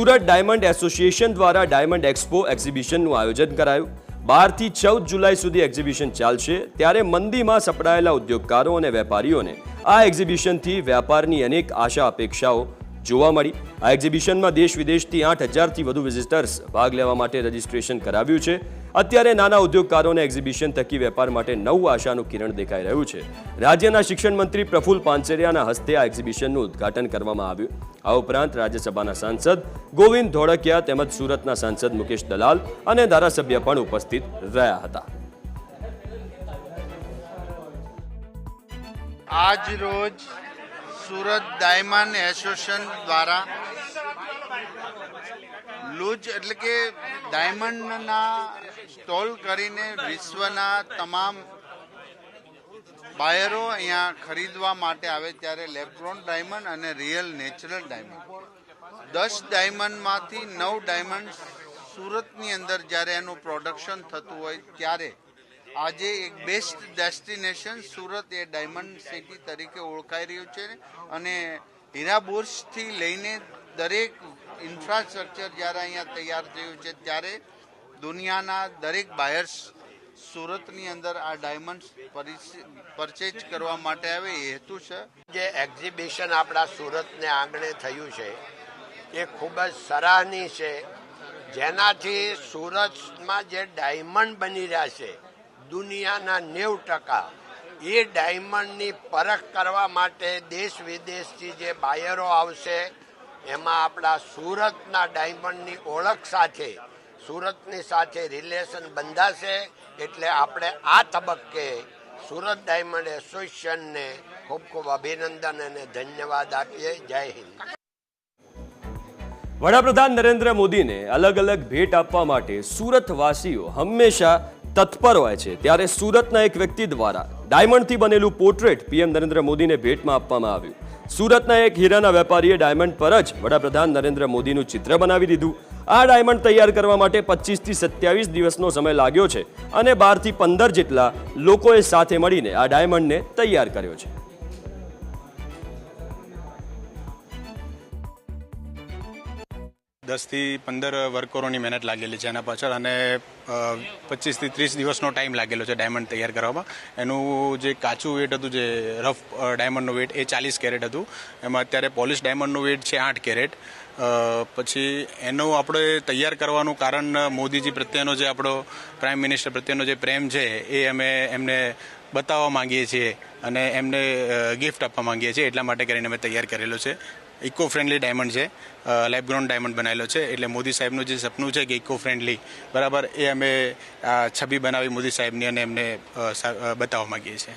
Surat diamond association દ્વારા diamond expo એક્ઝિબિશનનું આયોજન કરાયું। 12 થી 14 જુલાઈ સુધી એક્ઝિબિશન ચાલશે। ત્યારે મંદીમાં સપડાયેલા ઉદ્યોગકારો અને વેપારીઓને આ એક્ઝિબિશનથી વ્યાપારની અનેક આશા અપેક્ષાઓ જોવા મળી। આ એક્ઝિબિશનમાં દેશ વિદેશથી 8000થી વધુ વિઝિટર્સ ભાગ લેવા માટે રજીસ્ટ્રેશન કરાવ્યું છે। અત્યારે નાના ઉદ્યોગકારોને એક્ઝિબિશન થકી વેપાર માટે નવું આશાનું કિરણ દેખાઈ રહ્યું છે। રાજ્યના શિક્ષણ મંત્રી પ્રફુલ્લ પાનસેરિયાના હસ્તે આ એક્ઝિબિશનનું ઉદ્ઘાટન કરવામાં આવ્યું। આ ઉપરાંત રાજ્યસભાના સાંસદ ગોવિંદ ધોળકિયા તેમજ સુરતના સાંસદ મુકેશ દલાલ અને ધારાસભ્ય પણ ઉપસ્થિત રહ્યા હતા। આજ રોજ સુરત ડાયમંડ એસોસિએશન દ્વારા લૂજ એટલે કે ડાયમંડના સ્ટોલ કરીને વિશ્વના તમામ બાયરો અહીંયા ખરીદવા માટે આવે ત્યારે લેબ્રોન ડાયમંડ અને રિયલ નેચરલ ડાયમંડ 10 ડાયમંડમાંથી 9 ડાયમંડ સુરતની અંદર જ્યારે એનું પ્રોડક્શન થતું હોય ત્યારે આજે એક બેસ્ટ ડેસ્ટિનેશન સુરત એ ડાયમંડ સિટી તરીકે ઓળખાઈ રહ્યું છે અને હીરા બુર્જથી લઈને દરેક ઇન્ફ્રાસ્ટ્રક્ચર જ્યારે અહીંયા તૈયાર થયું છે ત્યારે દુનિયાના દરેક બાયર્સ સુરતની અંદર આ ડાયમંડ પરચેજ કરવા માટે આવે એ હેતુ છે। જે એક્ઝિબિશન આપણા સુરતને આંગણે થયું છે એ ખૂબ જ સરાહનીય છે, જેનાથી સુરતમાં જે ડાયમંડ બની રહ્યા છે દુનિયાના 90% એ ડાયમંડની પરખ કરવા માટે દેશ વિદેશથી જે બાયરો આવશે એમાં આપણા સુરતના ડાયમંડની ઓળખ સાથે સુરતની સાથે રિલેશન બંધાશે। એટલે આપણે આ તબક્કે સુરત ડાયમંડ એસોસિએશનને ખૂબ ખૂબ અભિનંદન અને ધન્યવાદ આપીએ। જય હિન્દ। વડાપ્રધાન નરેન્દ્ર મોદીને અલગ અલગ ભેટ આપવા માટે સુરતવાસીઓ હંમેશા તત્પર હોય છે। ત્યારે સુરતના એક વ્યક્તિ દ્વારા ડાયમંડથી બનેલું પોર્ટ્રેટ પીએમ નરેન્દ્ર મોદીને ભેટમાં આપવામાં આવ્યું। સુરતના એક હીરાના વેપારીએ ડાયમંડ પર જ વડાપ્રધાન નરેન્દ્ર મોદીનું ચિત્ર બનાવી દીધું। આ ડાયમંડ તૈયાર કરવા માટે 25 થી 27 દિવસનો સમય લાગ્યો છે અને 12 થી 15 જેટલા લોકોએ સાથે મળીને આ ડાયમંડને તૈયાર કર્યો છે। 10 થી 15 વર્કરોની મહેનત લાગેલી છે એના પાછળ અને 25 થી 30 દિવસનો ટાઈમ લાગેલો છે ડાયમંડ તૈયાર કરવામાં। એનું જે કાચું વેટ હતું, જે રફ ડાયમંડનું વેટ એ 40 કેરેટ હતું। એમાં અત્યારે પોલિશ ડાયમંડનું વેટ છે 8 કેરેટ। પછી એનું આપણે તૈયાર કરવાનું કારણ મોદીજી પ્રત્યેનો જે આપણો પ્રાઇમ મિનિસ્ટર પ્રત્યેનો જે પ્રેમ છે એ અમે એમને બતાવવા માંગીએ છીએ અને એમને ગિફ્ટ આપવા માંગીએ છીએ। એટલા માટે કરીને અમે તૈયાર કરેલો છે। ઇકો ફ્રેન્ડલી ડાયમંડ છે, લેબ ગ્રોન ડાયમંડ બનાવેલો છે। એટલે મોદી સાહેબનું જે સપનું છે કે ઇકો ફ્રેન્ડલી બરાબર એ અમે છબી બનાવી મોદી સાહેબની અને એમને બતાવવા માંગીએ છીએ।